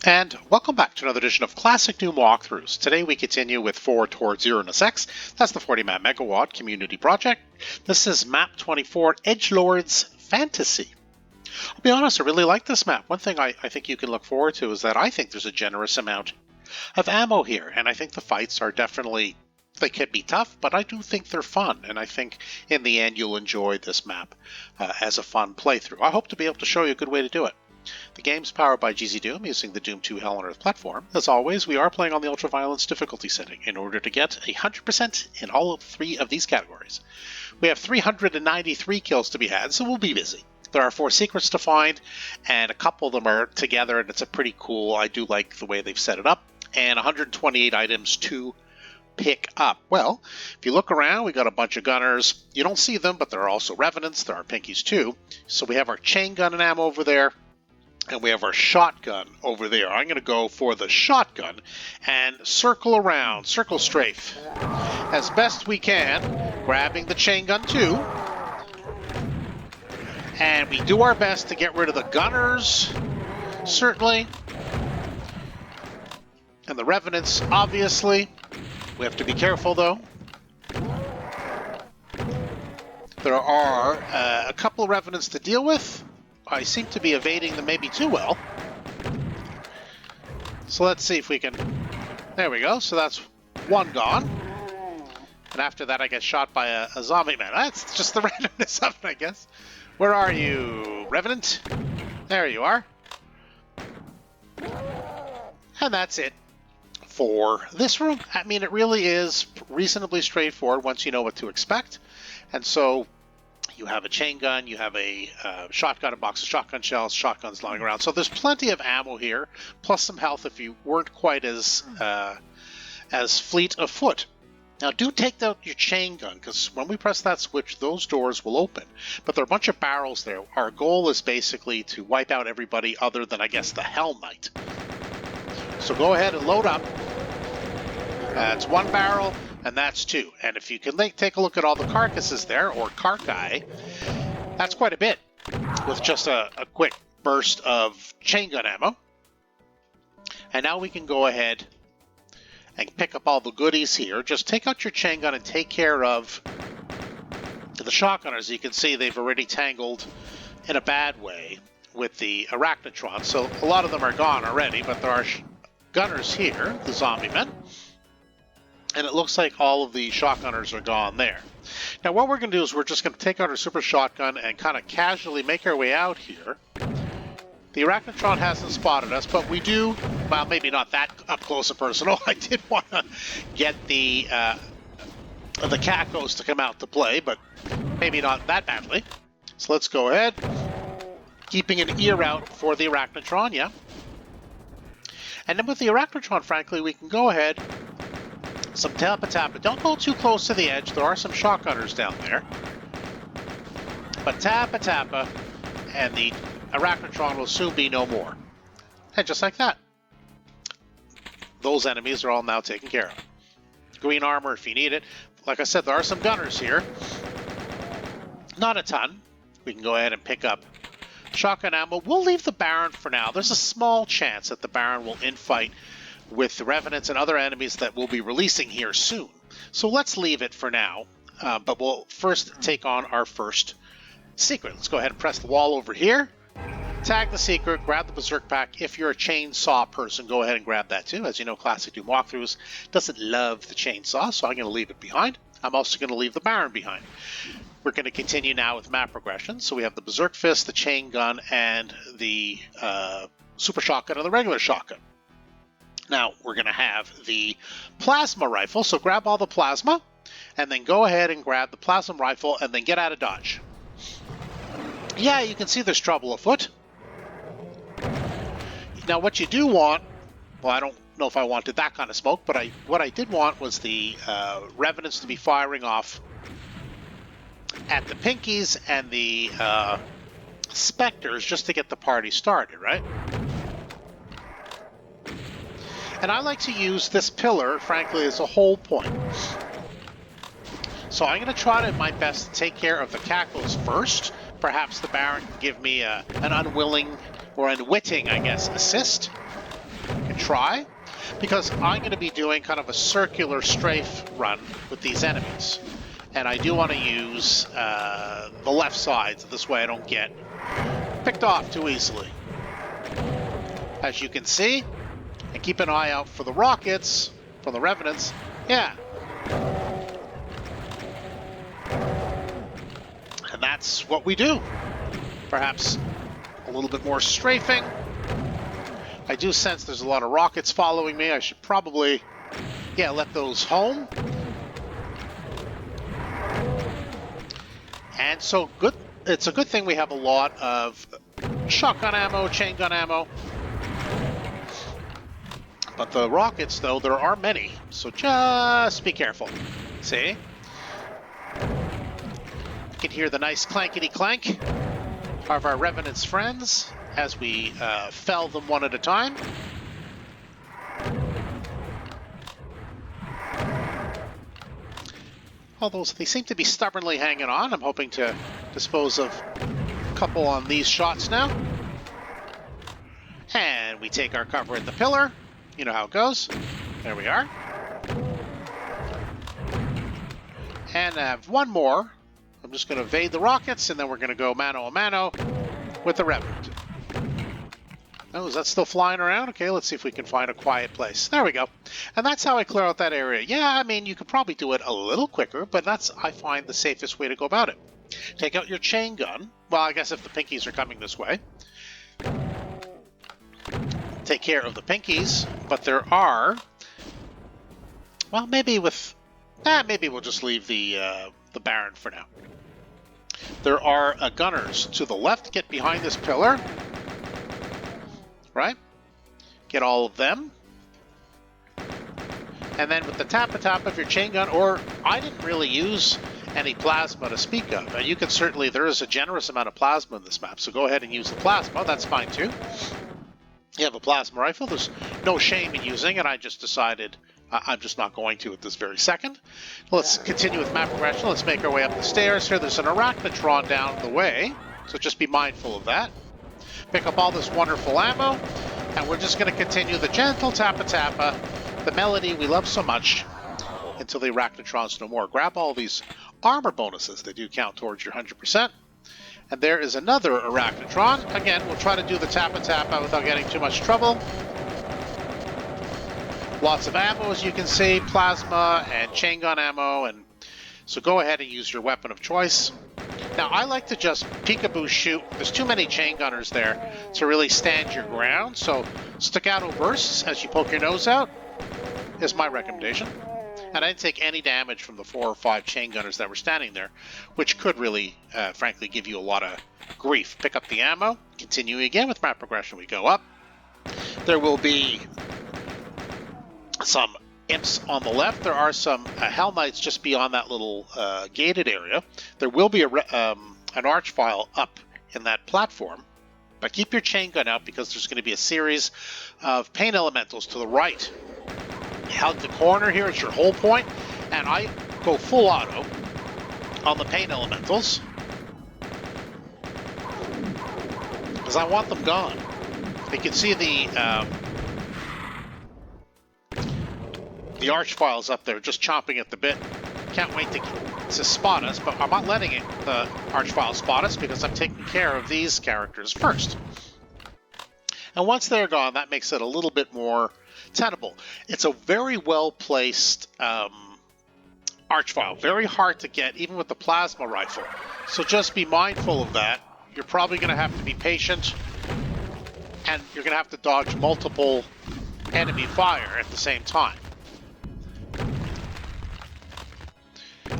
And welcome back to another edition of Classic Doom Walkthroughs. Today we continue with Forward Towards Uranus X. That's the 40-man megawatt community project. This is map 24, Edgelord's Fantasy. I'll be honest, I really like this map. One thing I think you can look forward to is that I think there's a generous amount of ammo here, and I think the fights are definitely, they can be tough, but I do think they're fun, and I think in the end you'll enjoy this map as a fun playthrough. I hope to be able to show you a good way to do it. The game's powered by GZDoom using the Doom 2 Hell on Earth platform. As always, we are playing on the ultra-violence difficulty setting in order to get 100% in all three of these categories. We have 393 kills to be had, so we'll be busy. There are 4 secrets to find, and a couple of them are together, and it's a pretty cool, I do like the way they've set it up, and 128 items to pick up. Well, if you look around, we got a bunch of gunners. You don't see them, but there are also revenants. There are pinkies too. So we have our chain gun and ammo over there. And we have our shotgun over there. I'm going to go for the shotgun and circle around, circle strafe as best we can, grabbing the chain gun too. And we do our best to get rid of the gunners, certainly. And the revenants, obviously. We have to be careful, though. There are a couple of revenants to deal with. I seem to be evading them maybe too well. So let's see if we can... There we go. So that's one gone. And after that I get shot by a zombie man. That's just the randomness of it, I guess. Where are you, Revenant? There you are. And that's it for this room. I mean, it really is reasonably straightforward once you know what to expect. And so... you have a chain gun, you have a shotgun, a box of shotgun shells, shotguns lying around. So there's plenty of ammo here, plus some health if you weren't quite as fleet of foot. Now do take out your chain gun, because when we press that switch, those doors will open. But there are a bunch of barrels there. Our goal is basically to wipe out everybody other than, I guess, the Hell Knight. So go ahead and load up. That's one barrel. And that's 2. And if you can take a look at all the carcasses there, or carcai, that's quite a bit, with just a quick burst of chain gun ammo. And now we can go ahead and pick up all the goodies here. Just take out your chain gun and take care of the shotgunners. You can see they've already tangled in a bad way with the arachnotron. So a lot of them are gone already, but there are gunners here, the zombie men. And it looks like all of the shotgunners are gone there. Now what we're going to do is we're just going to take out our super shotgun and kind of casually make our way out here. The arachnotron hasn't spotted us, but we do, well, maybe not that up close and personal. I did want to get the cacos to come out to play, but maybe not that badly. So let's go ahead. Keeping an ear out for the arachnotron, yeah. And then with the arachnotron, frankly, we can go ahead... some tappa-tappa. Don't go too close to the edge. There are some shotgunners down there. But tappa-tappa, and the arachnotron will soon be no more. And just like that. Those enemies are all now taken care of. Green armor if you need it. Like I said, there are some gunners here. Not a ton. We can go ahead and pick up shotgun ammo. We'll leave the Baron for now. There's a small chance that the Baron will infight with the Revenants and other enemies that we'll be releasing here soon. So let's leave it for now, but we'll first take on our first secret. Let's go ahead and press the wall over here, tag the secret, grab the Berserk Pack. If you're a chainsaw person, go ahead and grab that too. As you know, Classic Doom Walkthroughs doesn't love the chainsaw, so I'm going to leave it behind. I'm also going to leave the Baron behind. We're going to continue now with map progression. So we have the Berserk Fist, the chain gun, and the super shotgun and the regular shotgun. Now, we're going to have the plasma rifle, so grab all the plasma, and then go ahead and grab the plasma rifle, and then get out of dodge. Yeah, you can see there's trouble afoot. Now, what you do want, well, I don't know if I wanted that kind of smoke, but what I did want was the Revenants to be firing off at the Pinkies and the Spectres just to get the party started, right? And I like to use this pillar, frankly, as a whole point. So I'm going to try my best to take care of the cacos first. Perhaps the Baron can give me an unwilling or unwitting, I guess, assist. try, because I'm going to be doing kind of a circular strafe run with these enemies. And I do want to use the left side, so this way I don't get picked off too easily. As you can see, and keep an eye out for the rockets from the Revenants. Yeah. And that's what we do. Perhaps a little bit more strafing. I do sense there's a lot of rockets following me. I should probably, yeah, let those home. And so good. It's a good thing we have a lot of shotgun ammo, chain gun ammo. But the rockets, though, there are many. So just be careful. See? You can hear the nice clankety clank of our Revenant's friends as we fell them one at a time. Although they seem to be stubbornly hanging on. I'm hoping to dispose of a couple on these shots now. And we take our cover at the pillar. You know how it goes. There we are. And I have one more. I'm just going to evade the rockets, and then we're going to go mano a mano with the Revenant. Oh, is that still flying around? Okay, let's see if we can find a quiet place. There we go. And that's how I clear out that area. Yeah, I mean, you could probably do it a little quicker, but that's, I find, the safest way to go about it. Take out your chain gun. Well, I guess if the pinkies are coming this way. Take care of the pinkies, but there are... Well, maybe with... maybe we'll just leave the Baron for now. There are gunners to the left. Get behind this pillar. Right? Get all of them. And then with the tap-a-tap of your chain gun, or I didn't really use any plasma to speak of. And you can certainly, there is a generous amount of plasma in this map, so go ahead and use the plasma. That's fine too. You have a plasma rifle. There's no shame in using it. I just decided I'm just not going to at this very second. Let's continue with map progression. Let's make our way up the stairs here. There's an arachnotron down the way, so just be mindful of that. Pick up all this wonderful ammo, and we're just going to continue the gentle tappa-tappa, the melody we love so much, until the arachnotron's no more. Grab all these armor bonuses. They do count towards your 100%. And there is another arachnotron. Again, we'll try to do the tappa-tappa without getting too much trouble. Lots of ammo, as you can see, plasma and chain gun ammo, and so go ahead and use your weapon of choice. Now, I like to just peekaboo shoot. There's too many chain gunners there to really stand your ground, so staccato bursts as you poke your nose out is my recommendation. And I didn't take any damage from the 4 or 5 chain gunners that were standing there, which could really, frankly, give you a lot of grief. Pick up the ammo. Continuing again with map progression, we go up. There will be some imps on the left. There are some Hell Knights just beyond that little gated area. There will be an archvile up in that platform. But keep your chain gun out because there's going to be a series of pain elementals to the right. Hug the corner here, it's your whole point, and I go full auto on the pain elementals because I want them gone. You can see the archviles up there just chomping at the bit. Can't wait to spot us, but I'm not letting the archvile spot us because I'm taking care of these characters first. And once they're gone, that makes it a little bit more tenable. It's a very well-placed archvile. Very hard to get, even with the plasma rifle. So just be mindful of that. You're probably going to have to be patient, and you're going to have to dodge multiple enemy fire at the same time.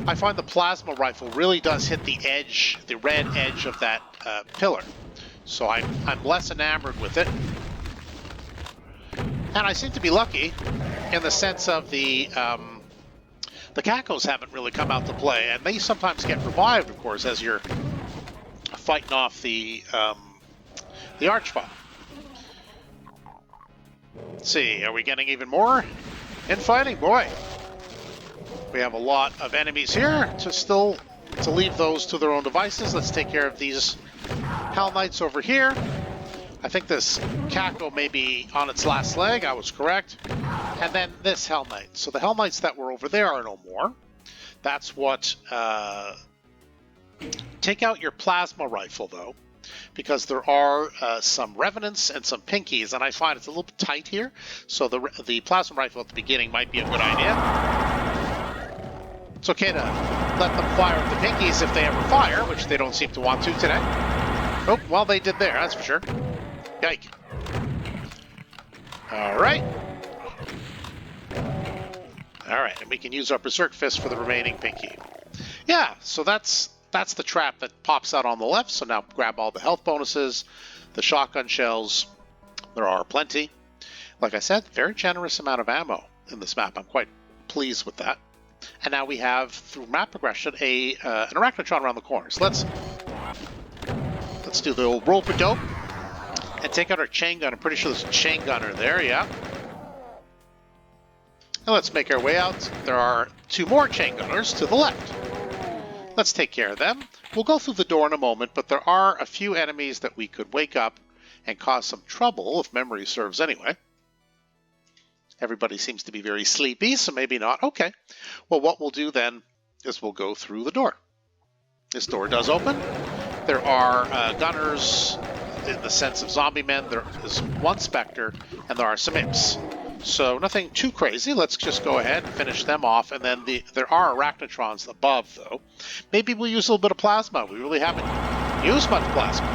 I find the plasma rifle really does hit the edge, the red edge of that pillar. So I'm less enamored with it. And I seem to be lucky in the sense of the Cacos haven't really come out to play, and they sometimes get revived, of course, as you're fighting off the archvile. Let's see, are we getting even more infighting? Boy, we have a lot of enemies here to leave those to their own devices. Let's take care of these Hell Knights over here. I think this Kako may be on its last leg. I was correct. And then this Hell Knight. So the Hell Knights that were over there are no more. That's what... take out your plasma rifle, though, because there are some Revenants and some Pinkies, and I find it's a little bit tight here. So the plasma rifle at the beginning might be a good idea. It's okay to let them fire at the Pinkies if they ever fire, which they don't seem to want to today. Oh, well, they did there, that's for sure. Yike. Alright. Alright, and we can use our Berserk Fist for the remaining Pinky. Yeah, so that's the trap that pops out on the left. So now grab all the health bonuses, the shotgun shells. There are plenty. Like I said, very generous amount of ammo in this map. I'm quite pleased with that. And now we have, through map progression, an Arachnotron around the corner. So let's do the old rope-a-dope and take out our chain gun. I'm pretty sure there's a chain gunner there, yeah. And let's make our way out. There are 2 more chain gunners to the left. Let's take care of them. We'll go through the door in a moment, but there are a few enemies that we could wake up and cause some trouble, if memory serves anyway. Everybody seems to be very sleepy, so maybe not. Okay. Well, what we'll do then is we'll go through the door. This door does open. There are gunners in the sense of zombie men. There is 1 Spectre, and there are some imps. So nothing too crazy. Let's just go ahead and finish them off. And then there are Arachnotrons above, though. Maybe we'll use a little bit of plasma. We really haven't used much plasma.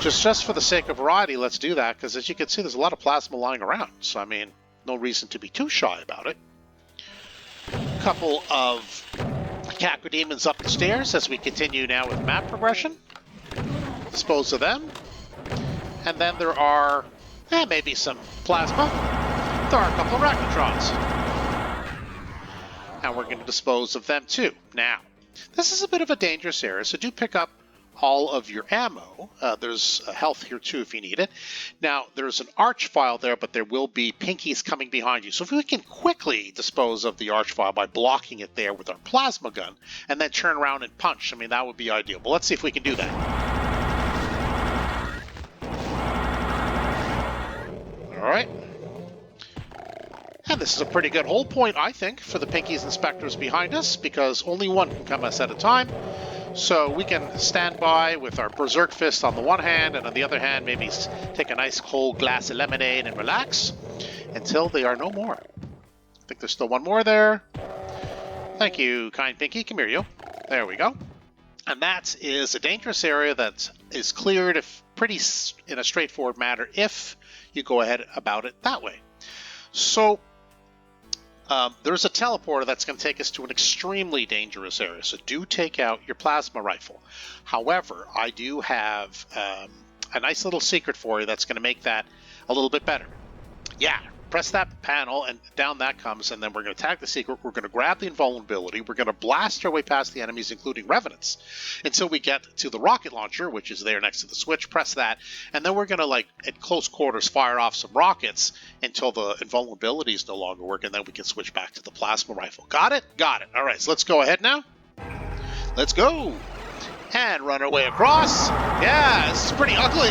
Just for the sake of variety, let's do that. Because as you can see, there's a lot of plasma lying around. So, I mean, no reason to be too shy about it. A couple of Cacodemons up the stairs as we continue now with map progression. Dispose of them. And then there are... maybe some plasma. There are a couple of Arachnotrons. And we're going to dispose of them too. Now, this is a bit of a dangerous area, so do pick up all of your ammo. There's health here too if you need it. Now, there's an Archvile there, but there will be Pinkies coming behind you. So if we can quickly dispose of the Archvile by blocking it there with our plasma gun, and then turn around and punch, I mean, that would be ideal. But let's see if we can do that. Alright. And this is a pretty good hold point, I think, for the Pinkies and Spectres behind us, because only one can come us at a time. So we can stand by with our Berserk Fist on the one hand, and on the other hand, maybe take a nice cold glass of lemonade and relax until they are no more. I think there's still one more there. Thank you, kind Pinky. Come here, you. There we go. And that is a dangerous area that is cleared in a straightforward manner if you go ahead about it that way. So there's a teleporter that's going to take us to an extremely dangerous area, so do take out your plasma rifle. However, I do have a nice little secret for you that's going to make that a little bit better. Yeah, press that panel and down that comes, and then we're going to tag the secret. We're going to grab the invulnerability. We're going to blast our way past the enemies, including Revenants, until we get to the rocket launcher, which is there next to the switch. Press that, and then we're going to, like, at close quarters, fire off some rockets until the invulnerabilities no longer work, and then we can switch back to the plasma rifle. Got it? Got it. All right, so let's go ahead now. Let's go. And run our way across. Yeah, this is pretty ugly.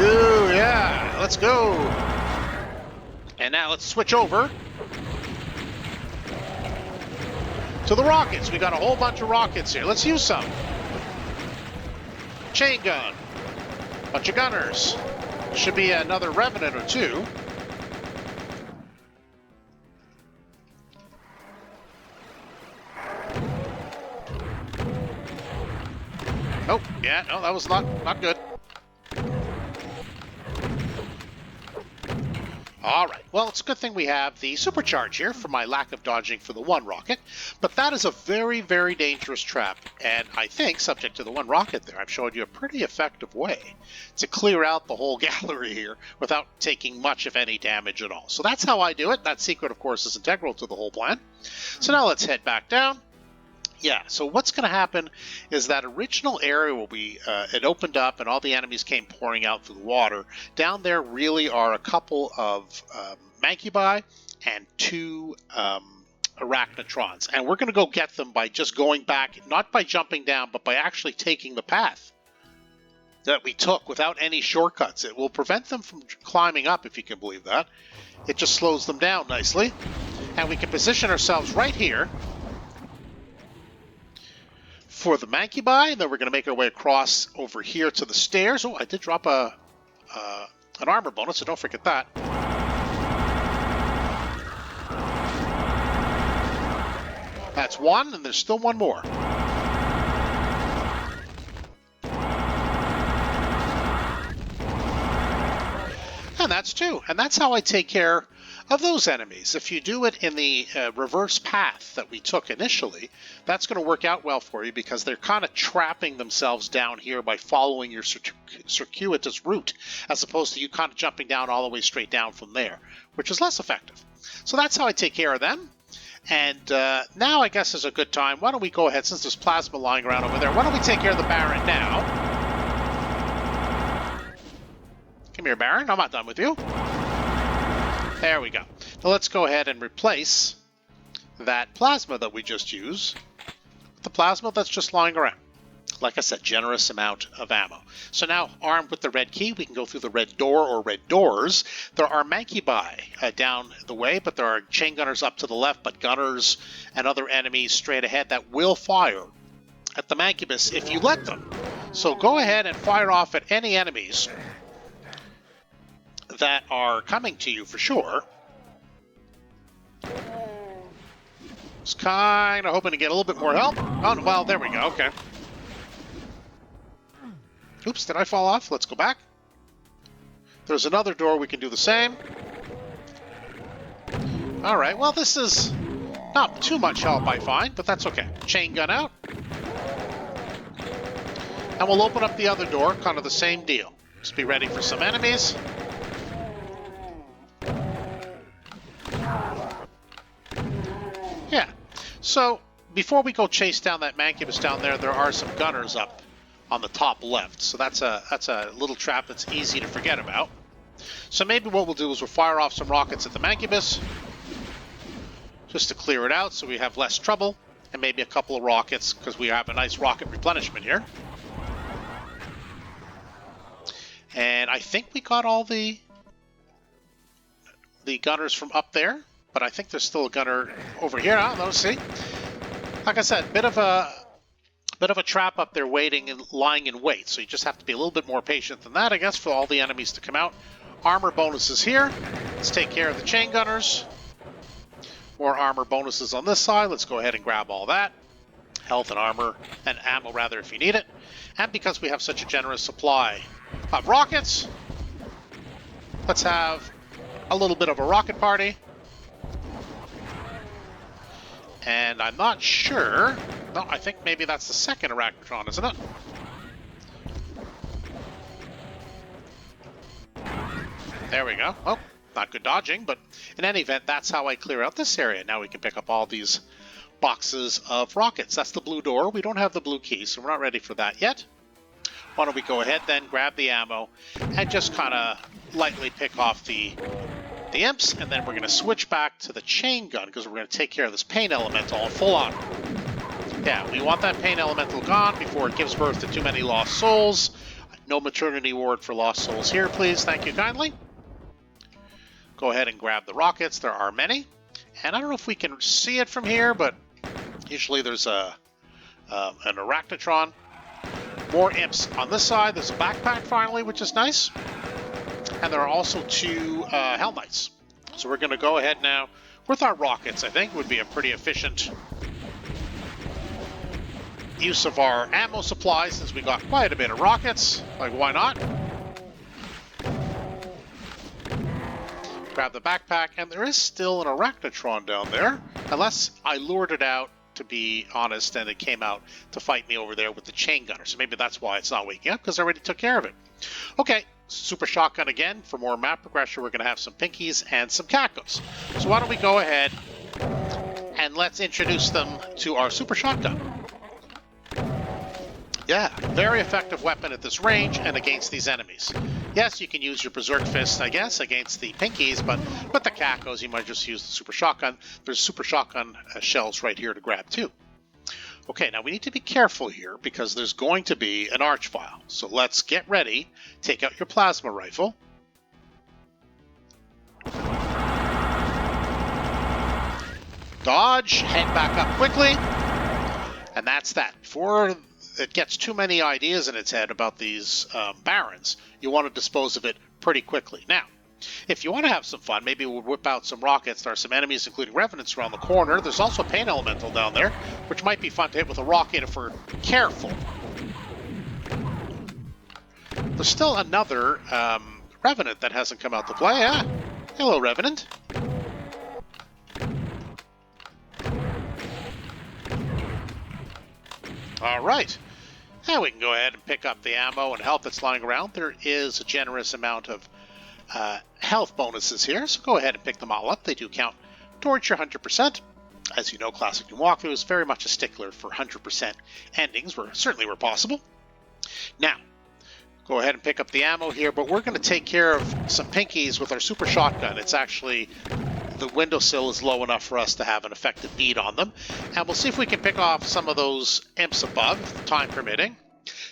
Ooh, yeah. Let's go. And now let's switch over to the rockets. We got a whole bunch of rockets here. Let's use some. Chain gun. Bunch of gunners. Should be another Revenant or 2. Oh, yeah, no, that was not good. Alright, well, it's a good thing we have the supercharge here for my lack of dodging for the 1 rocket, but that is a very, very dangerous trap, and I think, subject to the 1 rocket there, I've showed you a pretty effective way to clear out the whole gallery here without taking much, if any, damage at all. So that's how I do it. That secret, of course, is integral to the whole plan. So now let's head back down. Yeah, so what's going to happen is that original area will be, it opened up and all the enemies came pouring out through the water. Down there really are a couple of Mancubi and 2 Arachnotrons. And we're going to go get them by just going back, not by jumping down, but by actually taking the path. that we took without any shortcuts. It will prevent them from climbing up, if you can believe that. It just slows them down nicely. And we can position ourselves right here for the Mancubi, and then we're going to make our way across over here to the stairs. Oh, I did drop an armor bonus, so don't forget that. That's one, and there's still one more. And that's two. And that's how I take care of those enemies. If you do it in the reverse path that we took initially, that's going to work out well for you because they're kind of trapping themselves down here by following your circuitous route, as opposed to you kind of jumping down all the way straight down from there, which is less effective. So that's how I take care of them. And now I guess is a good time. Why don't we go ahead, since there's plasma lying around over there, why don't we take care of the Baron now? Come here, Baron. I'm not done with you. There we go. Now let's go ahead and replace that plasma that we just used with the plasma that's just lying around. Like I said, generous amount of ammo. So now, armed with the red key, we can go through the red door or red doors. There are Mancubi down the way, but there are chain gunners up to the left, but gunners and other enemies straight ahead that will fire at the Mancubus if you let them. So go ahead and fire off at any enemies that are coming to you for sure. Just kind of hoping to get a little bit more help. Oh, well, there we go. Okay. Oops, did I fall off? Let's go back. There's another door. We can do the same. All right. Well, this is not too much help, I find, but that's okay. Chain gun out. And we'll open up the other door. Kind of the same deal. Just be ready for some enemies. Yeah, so before we go chase down that Mancubus down there, there are some gunners up on the top left. So that's a little trap that's easy to forget about. So maybe what we'll do is we'll fire off some rockets at the Mancubus just to clear it out so we have less trouble, and maybe a couple of rockets because we have a nice rocket replenishment here. And I think we got all the gunners from up there. But I think there's still a gunner over here. I don't know. See, like I said, bit of a trap up there, waiting and lying in wait. So you just have to be a little bit more patient than that, I guess, for all the enemies to come out. Armor bonuses here. Let's take care of the chain gunners. More armor bonuses on this side. Let's go ahead and grab all that. Health and armor and ammo, rather, if you need it. And because we have such a generous supply of rockets, let's have a little bit of a rocket party. And I'm not sure. No, I think maybe that's the second Arachnotron, isn't it? There we go. Oh, not good dodging, but in any event, that's how I clear out this area. Now we can pick up all these boxes of rockets. That's the blue door. We don't have the blue key, so we're not ready for that yet. Why don't we go ahead then, grab the ammo, and just kind of lightly pick off the imps, and then we're going to switch back to the chain gun because we're going to take care of this pain elemental full on. Yeah, we want that pain elemental gone before it gives birth to too many lost souls. No maternity ward for lost souls here, please. Thank you kindly. Go ahead and grab the rockets. There are many. And I don't know if we can see it from here, but usually there's an Arachnotron. More imps on this side. There's a backpack finally, which is nice. And there are also two Hell Knights. So we're going to go ahead now with our rockets. I think would be a pretty efficient use of our ammo supply since we got quite a bit of rockets. Like, why not? Grab the backpack, and there is still an Arachnotron down there. Unless I lured it out, to be honest, and it came out to fight me over there with the chain gunner. So maybe that's why it's not waking up, because I already took care of it. Okay. Super Shotgun again. For more map progression, we're going to have some Pinkies and some Cacos. So why don't we go ahead and let's introduce them to our Super Shotgun. Yeah, very effective weapon at this range and against these enemies. Yes, you can use your Berserk Fist, I guess, against the Pinkies, but with the Cacos, you might just use the Super Shotgun. There's Super Shotgun shells right here to grab, too. Okay, now we need to be careful here because there's going to be an archvile. So let's get ready. Take out your plasma rifle. Dodge, head back up quickly. And that's that. Before it gets too many ideas in its head about these barons, you want to dispose of it pretty quickly. Now, if you want to have some fun, maybe we'll whip out some rockets. There are some enemies, including revenants, around the corner. There's also a pain elemental down there, which might be fun to hit with a rocket if we're careful. There's still another revenant that hasn't come out to play. Ah, hello, revenant. All right. Now we can go ahead and pick up the ammo and health that's lying around. There is a generous amount of health bonuses here, so go ahead and pick them all up. They do count towards your 100%. As you know, Classic Doom Walkthrough is very much a stickler for 100% endings, certainly where possible. Now, go ahead and pick up the ammo here, but we're going to take care of some pinkies with our super shotgun. It's actually, the windowsill is low enough for us to have an effective bead on them, and we'll see if we can pick off some of those imps above, time permitting.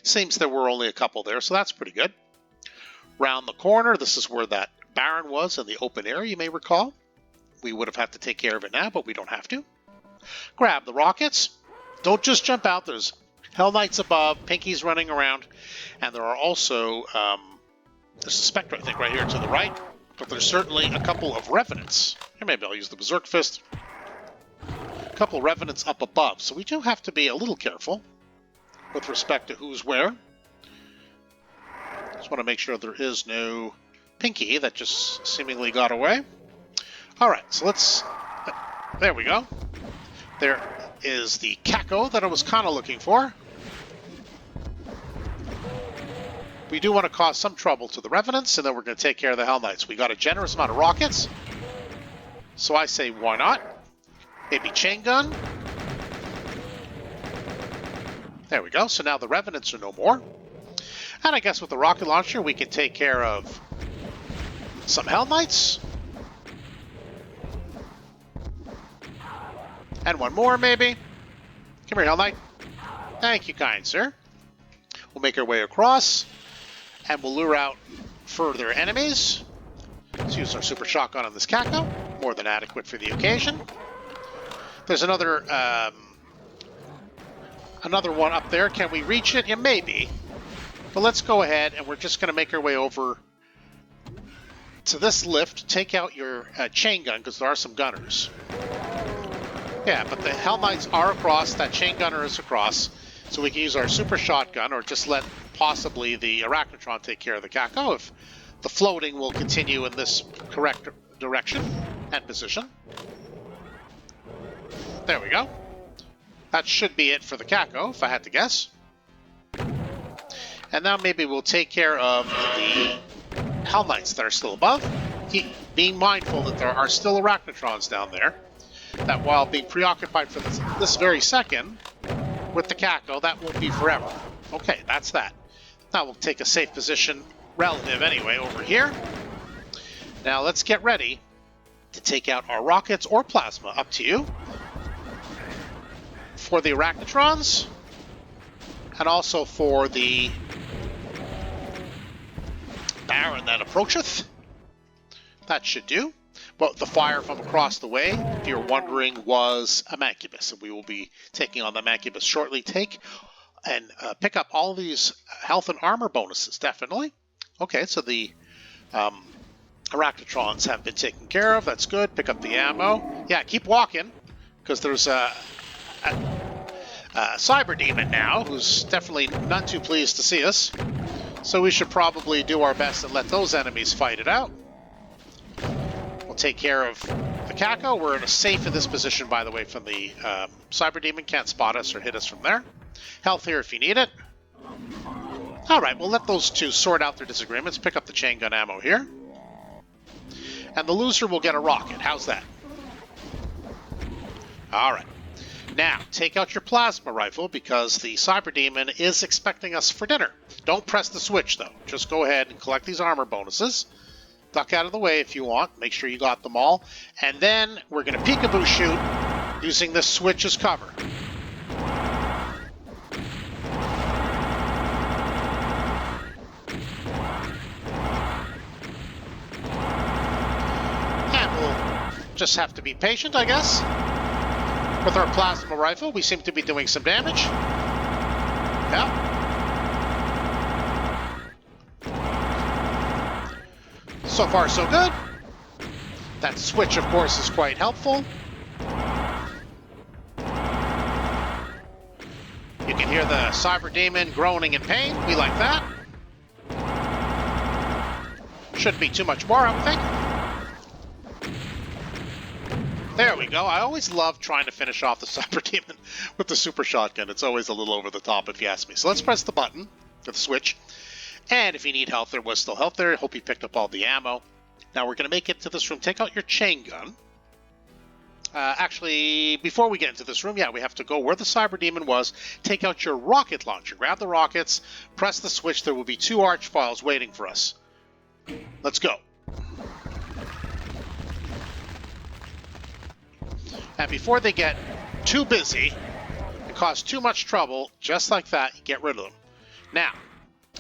Seems there were only a couple there, so that's pretty good. Round the corner, this is where that baron was in the open area, you may recall. We would have had to take care of it now, but we don't have to. Grab the rockets. Don't just jump out. There's Hell Knights above, pinkies running around, and there are also, there's a Spectre, I think, right here to the right, but there's certainly a couple of revenants. Here, maybe I'll use the Berserk Fist. A couple of revenants up above, so we do have to be a little careful with respect to who's where. Just want to make sure there is no pinky that just seemingly got away. Alright, so let's... There we go. There is the Kako that I was kind of looking for. We do want to cause some trouble to the Revenants, and then we're going to take care of the Hell Knights. We got a generous amount of rockets, so I say why not? Maybe chain gun. There we go. So now the Revenants are no more. And I guess with the rocket launcher, we can take care of some Hell Knights. And one more, maybe. Come here, Hell Knight. Thank you, kind sir. We'll make our way across, and we'll lure out further enemies. Let's use our super shotgun on this Kako. More than adequate for the occasion. There's another one up there. Can we reach it? Yeah, maybe. But let's go ahead, and we're just going to make our way over to this lift. Take out your chain gun, because there are some gunners. Yeah, but the Hell Knights are across. That chain gunner is across. So we can use our super shotgun, or just let possibly the Arachnotron take care of the Kako if the floating will continue in this correct direction and position. There we go. That should be it for the Kako, if I had to guess. And now maybe we'll take care of the Hell Knights that are still above. Being mindful that there are still Arachnotrons down there. That while being preoccupied for this very second with the Kako, that won't be forever. Okay, that's that. Now we'll take a safe position, relative anyway, over here. Now let's get ready to take out our rockets or plasma, up to you, for the Arachnotrons, and also for the Baron that approacheth. That should do. But the fire from across the way, if you're wondering, was a Mancubus, and we will be taking on the Mancubus shortly. Take and pick up all these health and armor bonuses, definitely. Okay, so the Arachnotrons have been taken care of. That's good. Pick up the ammo. Yeah, keep walking, because there's a Cyber Demon now, who's definitely not too pleased to see us. So we should probably do our best and let those enemies fight it out. We'll take care of the Kako. We're in a safe in this position, by the way, from the Cyber Demon. Can't spot us or hit us from there. Health here if you need it. Alright, we'll let those two sort out their disagreements. Pick up the chain gun ammo here. And the loser will get a rocket. How's that? Alright. Now, take out your plasma rifle, because the Cyber Demon is expecting us for dinner. Don't press the switch, though. Just go ahead and collect these armor bonuses. Duck out of the way if you want. Make sure you got them all. And then we're going to peekaboo shoot using this switch as cover. just have to be patient, I guess. With our plasma rifle, we seem to be doing some damage. Yeah. So far, so good. That switch, of course, is quite helpful. You can hear the Cyber Demon groaning in pain. We like that. Shouldn't be too much more, I would think. There we go. I always love trying to finish off the Cyber Demon with the super shotgun. It's always a little over the top, if you ask me. So let's press the button, the switch. And if you need health, there was still health there. Hope you picked up all the ammo. Now we're going to make it to this room. Take out your chain gun. Actually, before we get into this room, yeah, we have to go where the Cyber Demon was. Take out your rocket launcher. Grab the rockets. Press the switch. There will be 2 archfiles waiting for us. Let's go. And before they get too busy and cause too much trouble, just like that, you get rid of them. Now,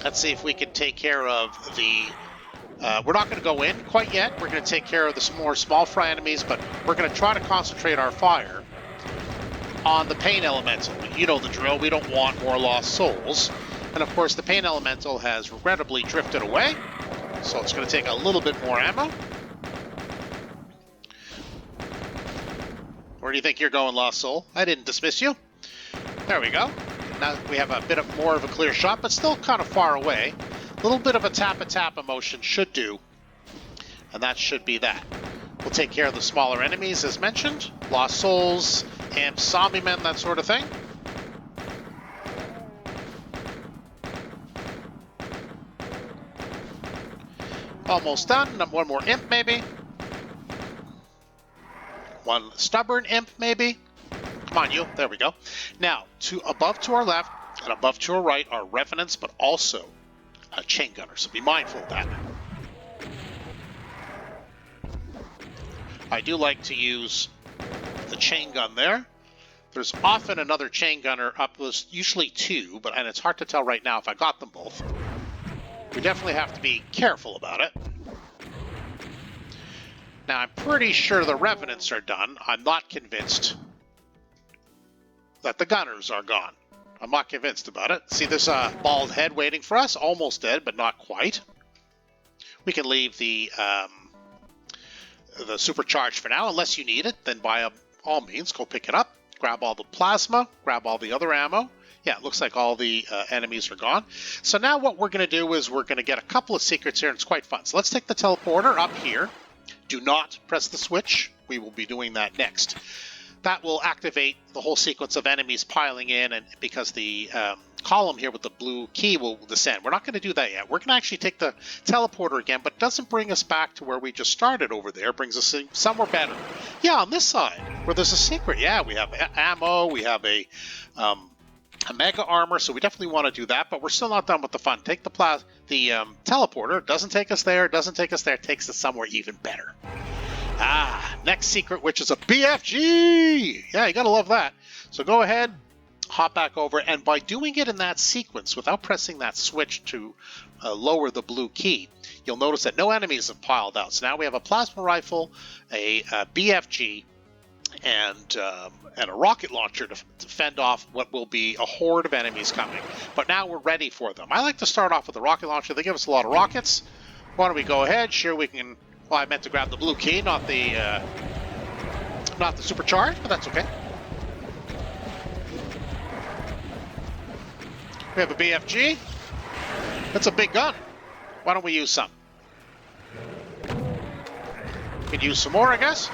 let's see if we can take care of the... we're not going to go in quite yet. We're going to take care of the more small fry enemies, but we're going to try to concentrate our fire on the Pain Elemental. You know the drill. We don't want more lost souls. And, of course, the Pain Elemental has regrettably drifted away, so it's going to take a little bit more ammo. Where do you think you're going, Lost Soul? I didn't dismiss you. There we go. Now we have a bit of more of a clear shot, but still kind of far away. A little bit of a tap motion should do, and that should be that. We'll take care of the smaller enemies, as mentioned. Lost Souls, Amps, Zombie Men, that sort of thing. Almost done. One more Imp, maybe. One stubborn Imp, maybe. Come on, you. There we go. Now, above to our left and above to our right are Revenants, but also a chain gunner, so be mindful of that. I do like to use the chain gun there. There's often another chain gunner up. There's usually 2, and it's hard to tell right now if I got them both. We definitely have to be careful about it. Now, I'm pretty sure the Revenants are done. I'm not convinced that the gunners are gone. I'm not convinced about it. See this bald head waiting for us? Almost dead, but not quite. We can leave the supercharge for now. Unless you need it, then by all means, go pick it up. Grab all the plasma. Grab all the other ammo. Yeah, it looks like all the enemies are gone. So now what we're going to do is we're going to get a couple of secrets here, and it's quite fun. So let's take the teleporter up here. Do not press the switch. We will be doing that next. That will activate the whole sequence of enemies piling in, and because the column here with the blue key will descend. We're not going to do that yet. We're going to actually take the teleporter again, but it doesn't bring us back to where we just started over there. It brings us somewhere better. Yeah, on this side, where there's a secret. Yeah, we have ammo, we have a mega armor, so we definitely want to do that, but we're still not done with the fun. Take the teleporter. It doesn't take us there, it doesn't take us there, it takes us somewhere even better. Next secret, which is a BFG! Yeah, you gotta love that. So go ahead, hop back over, and by doing it in that sequence, without pressing that switch to lower the blue key, you'll notice that no enemies have piled out. So now we have a plasma rifle, a BFG, and a rocket launcher to fend off what will be a horde of enemies coming. But now we're ready for them. I like to start off with the rocket launcher. They give us a lot of rockets. Why don't we go ahead? Sure, we can... Well, I meant to grab the blue key, not the supercharge, but that's okay. We have a BFG. That's a big gun. Why don't we use some? We can use some more, I guess.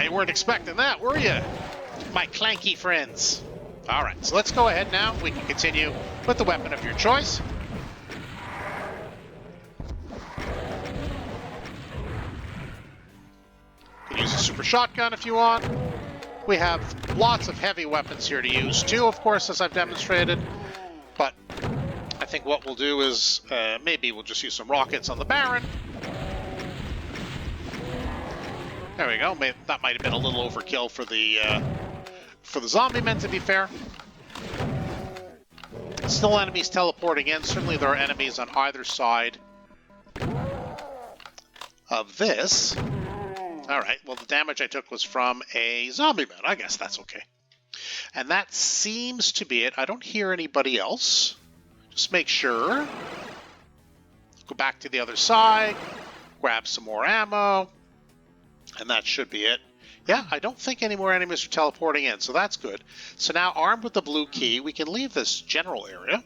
You weren't expecting that, were you? My clanky friends. Alright, so let's go ahead now. We can continue with the weapon of your choice. You can use a super shotgun if you want. We have lots of heavy weapons here to use too, of course, as I've demonstrated. But I think what we'll do is maybe we'll just use some rockets on the Baron. There we go. Maybe that might have been a little overkill for the zombie men, to be fair. Still enemies teleporting in. Certainly there are enemies on either side of this. Alright, well the damage I took was from a zombie man. I guess that's okay. And that seems to be it. I don't hear anybody else. Just make sure. Go back to the other side. Grab some more ammo. And that should be it. Yeah, I don't think any more enemies are teleporting in, so that's good. So now, armed with the blue key, we can leave this general area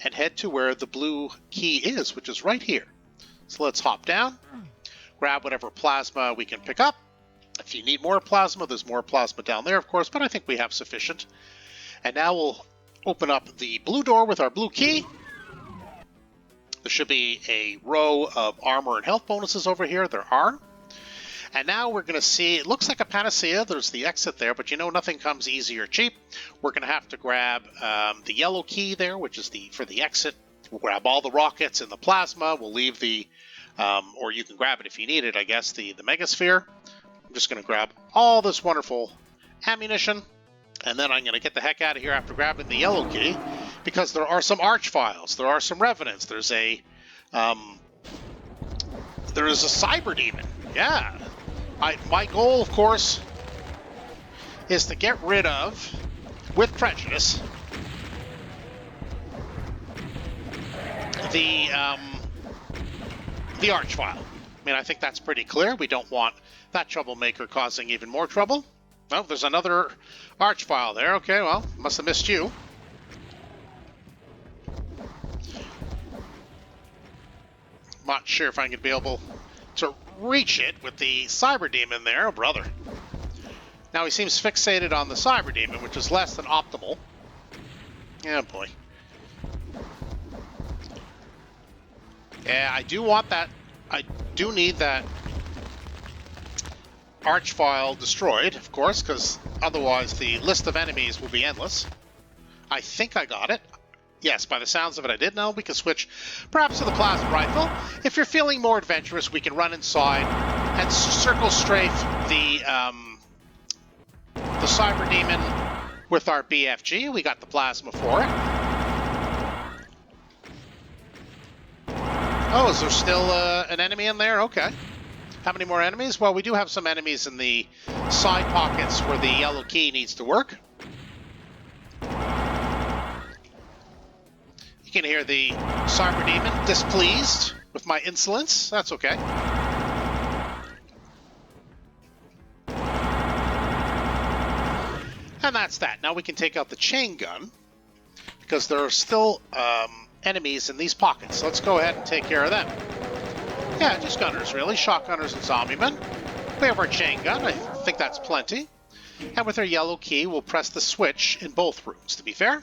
and head to where the blue key is, which is right here. So let's hop down, grab whatever plasma we can pick up. If you need more plasma, there's more plasma down there, of course, but I think we have sufficient. And now we'll open up the blue door with our blue key. There should be a row of armor and health bonuses over here. There are. And now we're going to see, it looks like a panacea. There's the exit there, but you know nothing comes easy or cheap. We're going to have to grab the yellow key there, which is for the exit. We'll grab all the rockets and the plasma. We'll leave the, or you can grab it if you need it, I guess, the megasphere. I'm just going to grab all this wonderful ammunition. And then I'm going to get the heck out of here after grabbing the yellow key, because there are some archviles. There are some revenants. There is a cyber demon. Yeah. My goal, of course, is to get rid of, with prejudice, the archvile. I mean, I think that's pretty clear. We don't want that troublemaker causing even more trouble. Oh, there's another archvile there. Okay, well, must have missed you. Not sure if I'm going to be able to reach it with the cyber demon there. Oh, brother. Now he seems fixated on the cyber demon, which is less than optimal. Yeah, boy. Yeah, I do want that. I do need that archvile destroyed, of course, because otherwise the list of enemies will be endless. I think I got it. Yes, by the sounds of it, I did. Now we can switch perhaps to the plasma rifle. If you're feeling more adventurous, we can run inside and circle strafe the cyber demon with our BFG. We got the plasma for it. Oh, is there still an enemy in there? Okay. How many more enemies? Well, we do have some enemies in the side pockets where the yellow key needs to work. You can hear the cyber demon displeased with my insolence. That's okay. And that's that. Now we can take out the chain gun, because there are still enemies in these pockets. So let's go ahead and take care of them. Yeah, just gunners, really. Shotgunners and zombie men. We have our chain gun. I think that's plenty. And with our yellow key, we'll press the switch in both rooms, to be fair.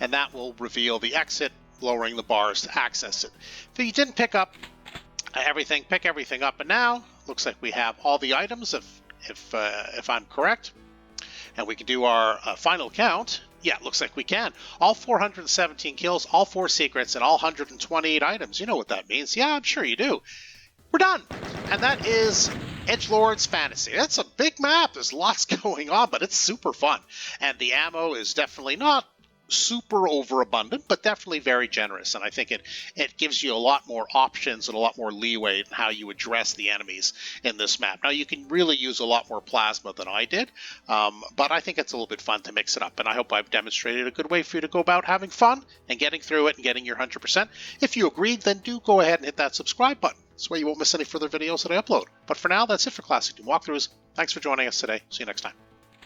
And that will reveal the exit, lowering the bars to access it. If you didn't pick up everything, pick everything up. And now, looks like we have all the items, if I'm correct. And we can do our final count. Yeah, it looks like we can. All 417 kills, all 4 secrets, and all 128 items. You know what that means. Yeah, I'm sure you do. We're done. And that is EDGELORD'S Fantasy. That's a big map. There's lots going on, but it's super fun. And the ammo is definitely not super overabundant, but definitely very generous. And I think it gives you a lot more options and a lot more leeway in how you address the enemies in this map. Now, you can really use a lot more plasma than I did, but I think it's a little bit fun to mix it up. And I hope I've demonstrated a good way for you to go about having fun and getting through it and getting your 100%. If you agreed, then do go ahead and hit that subscribe button. This way you won't miss any further videos that I upload. But for now, that's it for Classic Doom Walkthroughs. Thanks for joining us today. See you next time.